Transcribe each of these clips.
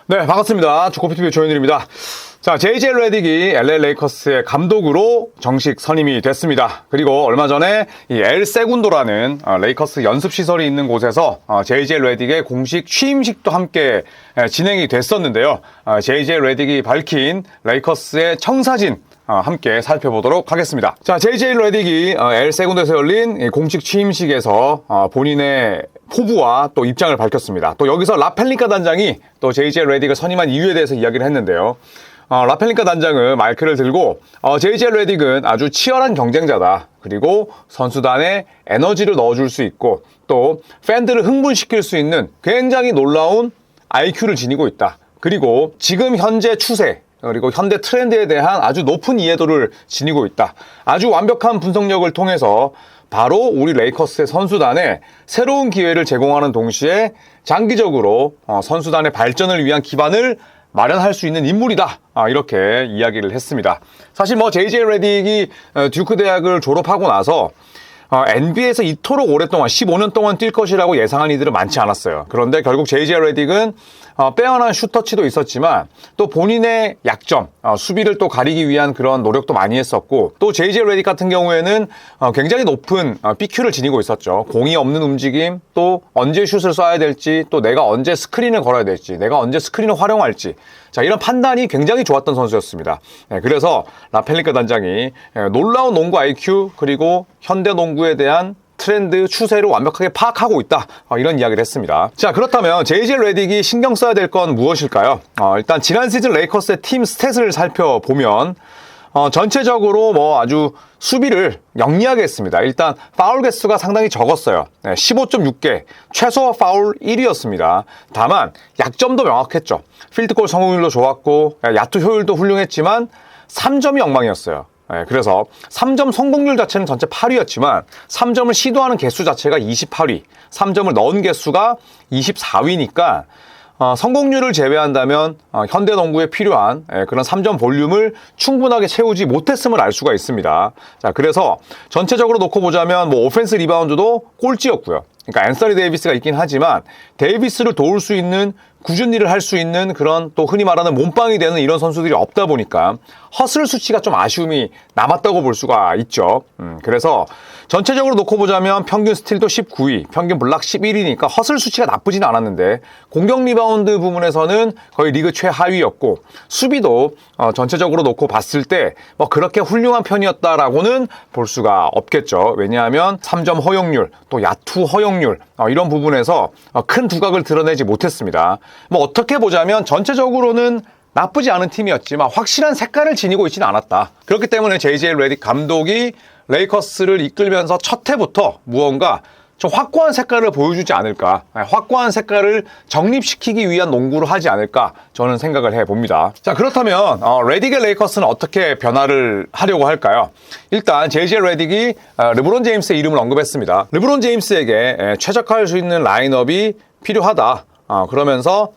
네, 반갑습니다. 축구PTV 조현일입니다. 자, JJ 레딕이 LA 레이커스의 감독으로 정식 선임이 됐습니다. 그리고 얼마 전에 이 엘 세군도라는 레이커스 연습시설이 있는 곳에서 JJ 레딕의 공식 취임식도 함께 진행이 됐었는데요. JJ 레딕이 밝힌 레이커스의 청사진 함께 살펴보도록 하겠습니다. 자, JJ 레딕이 엘 세군도에서 열린 공식 취임식에서 본인의 포부와 또 입장을 밝혔습니다. 또 여기서 라펠링카 단장이 또 JJ 레딕을 선임한 이유에 대해서 이야기를 했는데요. 라펠링카 단장은 마이크를 들고 JJ 레딕은 아주 치열한 경쟁자다. 그리고 선수단에 에너지를 넣어줄 수 있고 또 팬들을 흥분시킬 수 있는 굉장히 놀라운 IQ를 지니고 있다. 그리고 지금 현재 추세 그리고 현대 트렌드에 대한 아주 높은 이해도를 지니고 있다. 아주 완벽한 분석력을 통해서 바로 우리 레이커스의 선수단에 새로운 기회를 제공하는 동시에 장기적으로 선수단의 발전을 위한 기반을 마련할 수 있는 인물이다. 이렇게 이야기를 했습니다. 사실 JJ 레딕이 듀크 대학을 졸업하고 나서 NBA에서 이토록 오랫동안 15년 동안 뛸 것이라고 예상한 이들은 많지 않았어요. 그런데 결국 JJ 레딕은 빼어난 슛터치도 있었지만 또 본인의 약점, 수비를 또 가리기 위한 그런 노력도 많이 했었고 또 JJ 레딕 같은 경우에는 굉장히 높은 BQ를 지니고 있었죠. 공이 없는 움직임, 또 언제 슛을 쏴야 될지, 또 내가 언제 스크린을 걸어야 될지, 내가 언제 스크린을 활용할지, 자, 이런 판단이 굉장히 좋았던 선수였습니다. 그래서 라펠링카 단장이 놀라운 농구 IQ 그리고 현대 농구에 대한 트렌드, 추세를 완벽하게 파악하고 있다. 이런 이야기를 했습니다. 자, 그렇다면 JJ 레딕이 신경 써야 될 건 무엇일까요? 일단 지난 시즌 레이커스의 팀 스탯을 살펴보면 전체적으로 아주 수비를 영리하게 했습니다. 일단 파울 개수가 상당히 적었어요. 15.6개, 최소 파울 1위였습니다. 다만 약점도 명확했죠. 필드골 성공률도 좋았고 야투 효율도 훌륭했지만 3점이 엉망이었어요. 그래서 3점 성공률 자체는 전체 8위였지만 3점을 시도하는 개수 자체가 28위, 3점을 넣은 개수가 24위니까 성공률을 제외한다면 현대 농구에 필요한 그런 3점 볼륨을 충분하게 채우지 못했음을 알 수가 있습니다. 자, 그래서 전체적으로 놓고 보자면 오펜스 리바운드도 꼴찌였고요. 그러니까 앤서니 데이비스가 있긴 하지만 데이비스를 도울 수 있는 꾸준히 일을 할 수 있는 그런 또 흔히 말하는 몸빵이 되는 이런 선수들이 없다 보니까 허슬 수치가 좀 아쉬움이 남았다고 볼 수가 있죠. 그래서 전체적으로 놓고 보자면 평균 스틸도 19위, 평균 블락 11위니까 허슬 수치가 나쁘진 않았는데 공격 리바운드 부분에서는 거의 리그 최하위였고 수비도 전체적으로 놓고 봤을 때 그렇게 훌륭한 편이었다라고는 볼 수가 없겠죠. 왜냐하면 3점 허용률, 또 야투 허용률 이런 부분에서 큰 두각을 드러내지 못했습니다. 어떻게 보자면 전체적으로는 나쁘지 않은 팀이었지만 확실한 색깔을 지니고 있지는 않았다. 그렇기 때문에 JJ 레딕 감독이 레이커스를 이끌면서 첫 해부터 무언가 좀 확고한 색깔을 보여주지 않을까, 확고한 색깔을 정립시키기 위한 농구를 하지 않을까 저는 생각을 해봅니다. 자, 그렇다면 레딕의 레이커스는 어떻게 변화를 하려고 할까요? 일단 JJ 레딕이 르브론 제임스의 이름을 언급했습니다. 르브론 제임스에게 최적화할 수 있는 라인업이 필요하다. 그러면서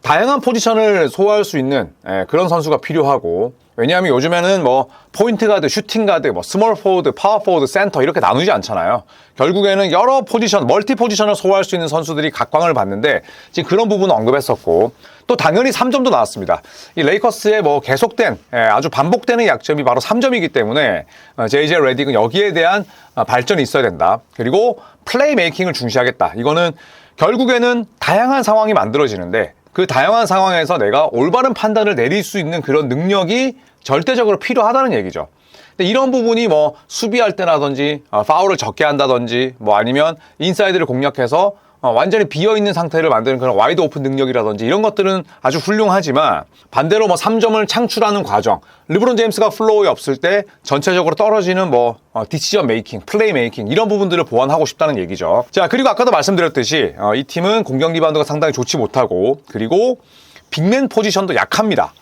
다양한 포지션을 소화할 수 있는 그런 선수가 필요하고, 왜냐하면 요즘에는 포인트 가드, 슈팅 가드, 스몰 포워드, 파워 포워드, 센터 이렇게 나누지 않잖아요. 결국에는 여러 포지션, 멀티 포지션을 소화할 수 있는 선수들이 각광을 받는데 지금 그런 부분을 언급했었고, 또 당연히 3점도 나왔습니다. 이 레이커스의 계속된 아주 반복되는 약점이 바로 3점이기 때문에 JJ 레딕은 여기에 대한 발전이 있어야 된다. 그리고 플레이 메이킹을 중시하겠다. 이거는 결국에는 다양한 상황이 만들어지는데 그 다양한 상황에서 내가 올바른 판단을 내릴 수 있는 그런 능력이 절대적으로 필요하다는 얘기죠. 근데 이런 부분이 수비할 때라든지 파울을 적게 한다든지 아니면 인사이드를 공략해서 완전히 비어있는 상태를 만드는 그런 와이드 오픈 능력이라든지 이런 것들은 아주 훌륭하지만 반대로 3점을 창출하는 과정, 르브론 제임스가 플로어에 없을 때 전체적으로 떨어지는 디시전 메이킹, 플레이 메이킹 이런 부분들을 보완하고 싶다는 얘기죠. 자, 그리고 아까도 말씀드렸듯이 이 팀은 공격 리바운드가 상당히 좋지 못하고 그리고 빅맨 포지션도 약합니다.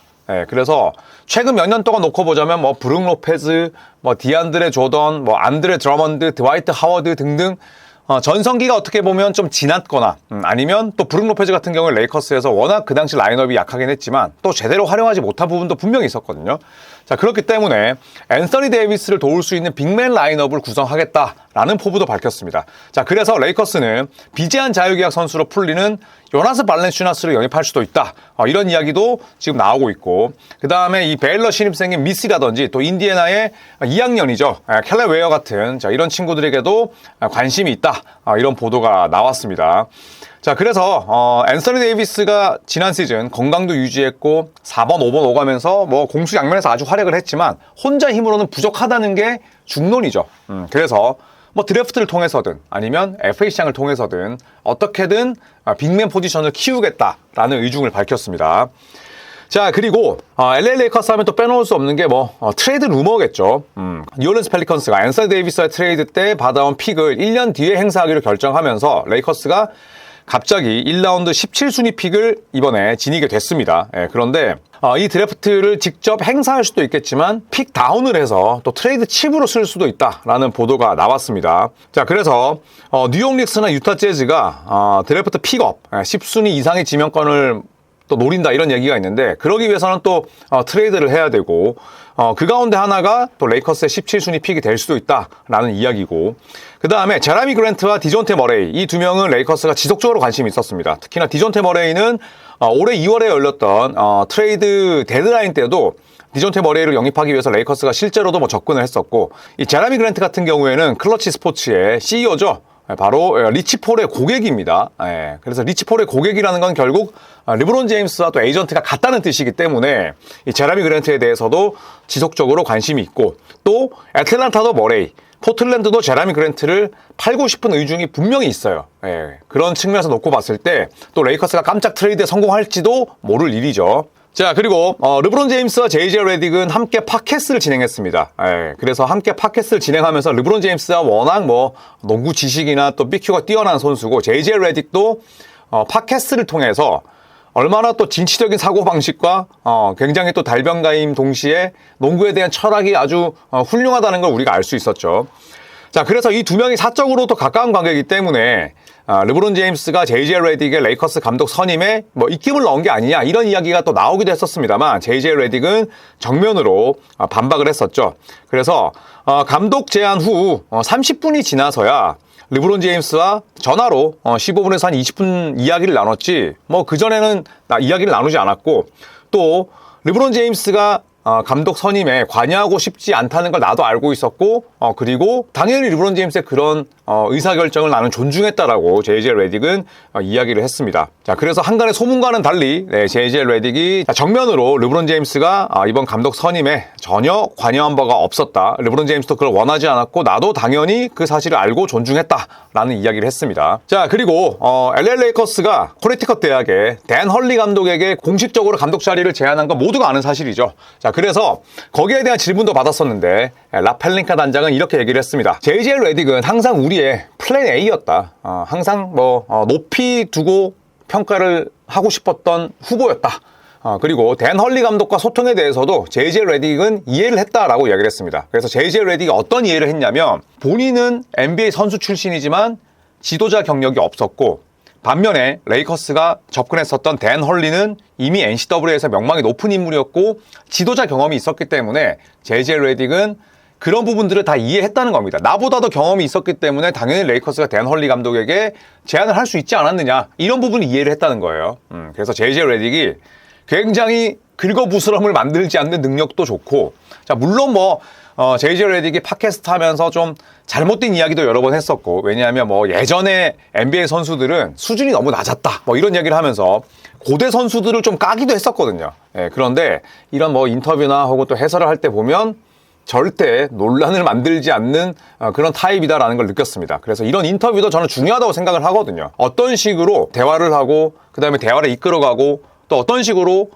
그래서 최근 몇 년 동안 놓고 보자면 브룩 로페즈, 디안드레 조던, 안드레 드러먼드, 드와이트 하워드 등등 전성기가 어떻게 보면 좀 지났거나 아니면 또 브룩 로페즈 같은 경우에 레이커스에서 워낙 그 당시 라인업이 약하긴 했지만 또 제대로 활용하지 못한 부분도 분명히 있었거든요. 자, 그렇기 때문에 앤서니 데이비스를 도울 수 있는 빅맨 라인업을 구성하겠다라는 포부도 밝혔습니다. 자, 그래서 레이커스는 비제한 자유계약 선수로 풀리는 요나스 발렌슈나스를 영입할 수도 있다. 이런 이야기도 지금 나오고 있고, 그 다음에 이 베일러 신입생인 미스라든지 또 인디애나의 2학년이죠. 켈레 웨어 같은 이런 친구들에게도 관심이 있다. 이런 보도가 나왔습니다. 자, 그래서 앤서니 데이비스가 지난 시즌 건강도 유지했고 4번, 5번 오가면서 뭐 공수 양면에서 아주 활약을 했지만 혼자 힘으로는 부족하다는 게 중론이죠. 그래서 뭐 드래프트를 통해서든 아니면 FA 시장을 통해서든 어떻게든 빅맨 포지션을 키우겠다라는 의중을 밝혔습니다. 자, 그리고 LA 레이커스 하면 또 빼놓을 수 없는 게 트레이드 루머겠죠. 뉴올리언스 펠리컨스가 앤서니 데이비스의 트레이드 때 받아온 픽을 1년 뒤에 행사하기로 결정하면서 레이커스가 갑자기 1라운드 17순위 픽을 이번에 지니게 됐습니다. 그런데 이 드래프트를 직접 행사할 수도 있겠지만 픽 다운을 해서 또 트레이드 칩으로 쓸 수도 있다라는 보도가 나왔습니다. 자, 그래서 뉴욕 닉스나 유타 재즈가 드래프트 픽업 10순위 이상의 지명권을 또 노린다 이런 얘기가 있는데, 그러기 위해서는 또 트레이드를 해야 되고 그 가운데 하나가 또 레이커스의 17순위 픽이 될 수도 있다라는 이야기고, 그 다음에 제라미 그랜트와 디존테 머레이, 이 두 명은 레이커스가 지속적으로 관심이 있었습니다. 특히나 디존테 머레이는 올해 2월에 열렸던 트레이드 데드라인 때도 디존테 머레이를 영입하기 위해서 레이커스가 실제로도 뭐 접근을 했었고, 이 제라미 그랜트 같은 경우에는 클러치 스포츠의 CEO죠. 바로 리치 폴의 고객입니다. 그래서 리치 폴의 고객이라는 건 결국 르브론 제임스와 또 에이전트가 같다는 뜻이기 때문에 이 제라미 그랜트에 대해서도 지속적으로 관심이 있고, 또 애틀란타도 머레이, 포틀랜드도 제라미 그랜트를 팔고 싶은 의중이 분명히 있어요. 그런 측면에서 놓고 봤을 때 또 레이커스가 깜짝 트레이드에 성공할지도 모를 일이죠. 자, 그리고 르브론 제임스와 JJ 레딕은 함께 팟캐스트를 진행했습니다. 그래서 함께 팟캐스트를 진행하면서 르브론 제임스가 워낙 뭐 농구 지식이나 또 BQ가 뛰어난 선수고, JJ 레딕도 팟캐스트를 통해서 얼마나 또 진취적인 사고방식과 굉장히 또 달변가임 동시에 농구에 대한 철학이 아주 훌륭하다는 걸 우리가 알 수 있었죠. 자, 그래서 이 두 명이 사적으로 또 가까운 관계이기 때문에 르브론 제임스가 JJ 레딕의 레이커스 감독 선임에 뭐 입김을 넣은 게 아니냐 이런 이야기가 또 나오기도 했었습니다만, JJ 레딕은 정면으로 반박을 했었죠. 그래서 감독 제안 후 30분이 지나서야 르브론 제임스와 전화로 15분에서 한 20분 이야기를 나눴지, 뭐 그전에는 이야기를 나누지 않았고, 또 르브론 제임스가 감독 선임에 관여하고 싶지 않다는 걸 나도 알고 있었고, 그리고 당연히 르브론 제임스의 그런 의사결정을 나는 존중했다라고 JJ 레딕은 이야기를 했습니다. 자, 그래서 한간의 소문과는 달리 JJ 레딕이 정면으로 르브론 제임스가 이번 감독 선임에 전혀 관여한 바가 없었다, 르브론 제임스도 그걸 원하지 않았고 나도 당연히 그 사실을 알고 존중했다라는 이야기를 했습니다. 자, 그리고 LA 레이커스가 코네티컷 대학의 댄 헐리 감독에게 공식적으로 감독 자리를 제안한 건 모두가 아는 사실이죠. 자, 그래서 거기에 대한 질문도 받았었는데 라펠린카 단장은 이렇게 얘기를 했습니다. JJ 레딕은 항상 우리의 플랜 A였다. 항상 높이 두고 평가를 하고 싶었던 후보였다. 그리고 댄 헐리 감독과 소통에 대해서도 JJ 레딕은 이해를 했다라고 이야기를 했습니다. 그래서 JJ 레딕이 어떤 이해를 했냐면, 본인은 NBA 선수 출신이지만 지도자 경력이 없었고, 반면에 레이커스가 접근했었던 댄 헐리는 이미 NCAA에서 명망이 높은 인물이었고 지도자 경험이 있었기 때문에 JJ 레딕은 그런 부분들을 다 이해했다는 겁니다. 나보다도 경험이 있었기 때문에 당연히 레이커스가 댄 헐리 감독에게 제안을 할 수 있지 않았느냐, 이런 부분을 이해를 했다는 거예요. 그래서 JJ 레딕이 굉장히 긁어부스럼을 만들지 않는 능력도 좋고, 자, 물론 JJ 레딕이 팟캐스트 하면서 좀 잘못된 이야기도 여러 번 했었고, 왜냐하면 예전에 NBA 선수들은 수준이 너무 낮았다, 이런 이야기를 하면서 고대 선수들을 좀 까기도 했었거든요. 그런데 이런 인터뷰나 혹은 또 해설을 할 때 보면 절대 논란을 만들지 않는 그런 타입이다라는 걸 느꼈습니다. 그래서 이런 인터뷰도 저는 중요하다고 생각을 하거든요. 어떤 식으로 대화를 하고, 그 다음에 대화를 이끌어가고, 또 어떤 식으로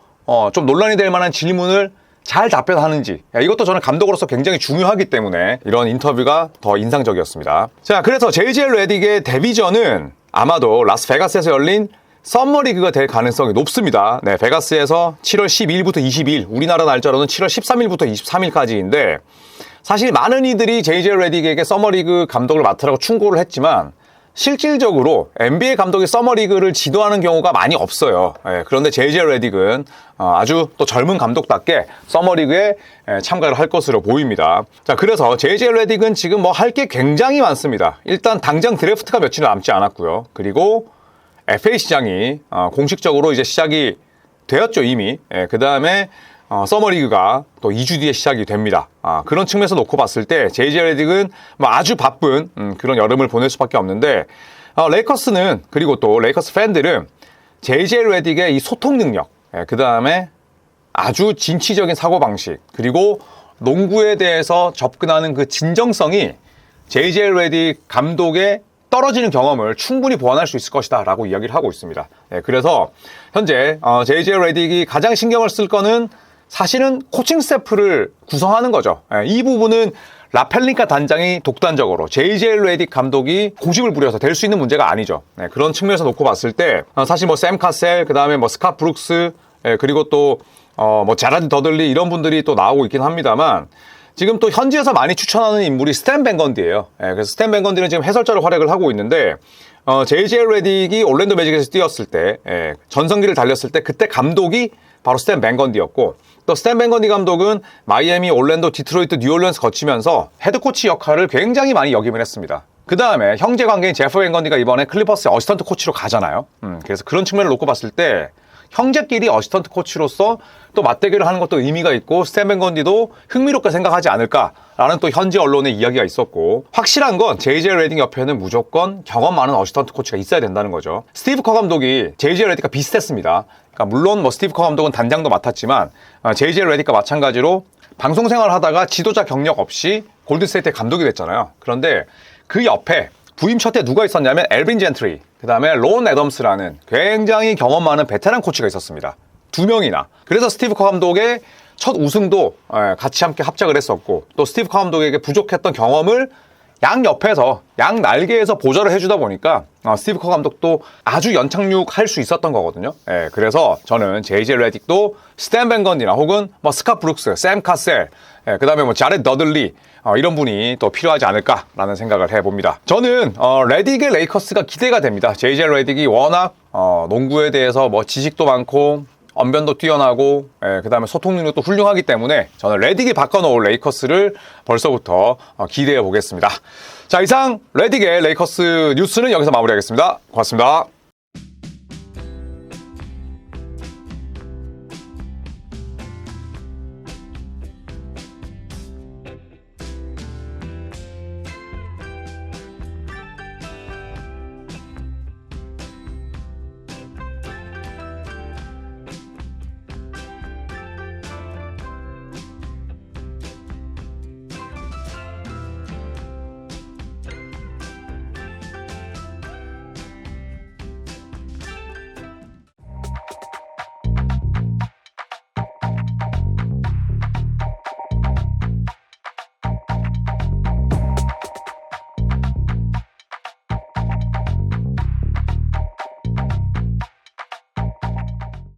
좀 논란이 될 만한 질문을 잘 답변하는지, 이것도 저는 감독으로서 굉장히 중요하기 때문에 이런 인터뷰가 더 인상적이었습니다. 자, 그래서 JJ 레딕의 데뷔전은 아마도 라스베가스에서 열린 썸머리그가 될 가능성이 높습니다. 베가스에서 7월 12일부터 20일, 우리나라 날짜로는 7월 13일부터 23일까지인데, 사실 많은 이들이 JJ 레딕에게 서머리그 감독을 맡으라고 충고를 했지만 실질적으로 NBA 감독이 서머리그를 지도하는 경우가 많이 없어요. 그런데 JJ 레딕은 아주 또 젊은 감독답게 서머리그에 참가를 할 것으로 보입니다. 자, 그래서 JJ 레딕은 지금 뭐 할 게 굉장히 많습니다. 일단 당장 드래프트가 며칠 남지 않았고요. 그리고 FA 시장이 공식적으로 이제 시작이 되었죠, 이미. 그 다음에 서머리그가 또 2주 뒤에 시작이 됩니다. 그런 측면에서 놓고 봤을 때 JJ 레딕은 뭐 아주 바쁜 그런 여름을 보낼 수밖에 없는데 레이커스는 그리고 또 레이커스 팬들은 JJ 레딕의 이 소통 능력, 그 다음에 아주 진취적인 사고방식, 그리고 농구에 대해서 접근하는 그 진정성이 JJ 레딕 감독의 떨어지는 경험을 충분히 보완할 수 있을 것이다 라고 이야기를 하고 있습니다. 그래서 현재 JJ 레딕이 가장 신경을 쓸 거는 사실은 코칭 스태프를 구성하는 거죠. 이 부분은 라펠링카 단장이 독단적으로 JJ 레딕 감독이 고집을 부려서 될 수 있는 문제가 아니죠. 그런 측면에서 놓고 봤을 때 사실 뭐 샘 카셀, 그 다음에 뭐 스캇 브룩스, 그리고 또 뭐 자라드 더들리 이런 분들이 또 나오고 있긴 합니다만 지금 또 현지에서 많이 추천하는 인물이 스탠 밴 건디예요. 그래서 스탠 밴 건디는 지금 해설자로 활약을 하고 있는데 JJ 레딕이 올랜도 매직에서 뛰었을 때 전성기를 달렸을 때 그때 감독이 바로 스탠 밴 건디였고 또 스탠 밴 건디 감독은 마이애미, 올랜도, 디트로이트, 뉴올리언스 거치면서 헤드코치 역할을 굉장히 많이 역임을 했습니다. 그 다음에 형제 관계인 제프 밴 건디가 이번에 클리퍼스의 어시스턴트 코치로 가잖아요. 그래서 그런 측면을 놓고 봤을 때 형제끼리 어시스턴트 코치로서 또 맞대결을 하는 것도 의미가 있고 스탠 밴 건디도 흥미롭게 생각하지 않을까라는 또 현지 언론의 이야기가 있었고 확실한 건 JJ 레딕 옆에는 무조건 경험 많은 어시스턴트 코치가 있어야 된다는 거죠. 스티브 커 감독이 JJ 레딕과 비슷했습니다. 그러니까 물론 뭐 스티브 커 감독은 단장도 맡았지만 JJ 레딕과 마찬가지로 방송 생활을 하다가 지도자 경력 없이 골든스테이트의 감독이 됐잖아요. 그런데 그 옆에 부임 첫 해 누가 있었냐면 엘빈 젠트리, 그 다음에 론 애덤스라는 굉장히 경험 많은 베테랑 코치가 있었습니다. 2명이나. 그래서 스티브 커 감독의 첫 우승도 같이 함께 합작을 했었고 또 스티브 커 감독에게 부족했던 경험을 양 옆에서 양 날개에서 보좌를 해주다 보니까 스티브 커 감독도 아주 연착륙할 수 있었던 거거든요. 그래서 저는 JJ 레딕도 스탠 밴 건디나 혹은 뭐 스캇 브룩스, 샘 카셀, 그 다음에 뭐 자렛 더들리 이런 분이 또 필요하지 않을까라는 생각을 해봅니다. 저는 레딕의 레이커스가 기대가 됩니다. JJ 레딕이 워낙 농구에 대해서 뭐 지식도 많고 언변도 뛰어나고 그 다음에 소통 능력도 훌륭하기 때문에 저는 레딕이 바꿔놓을 레이커스를 벌써부터 기대해 보겠습니다. 자, 이상 레딕의 레이커스 뉴스는 여기서 마무리하겠습니다. 고맙습니다.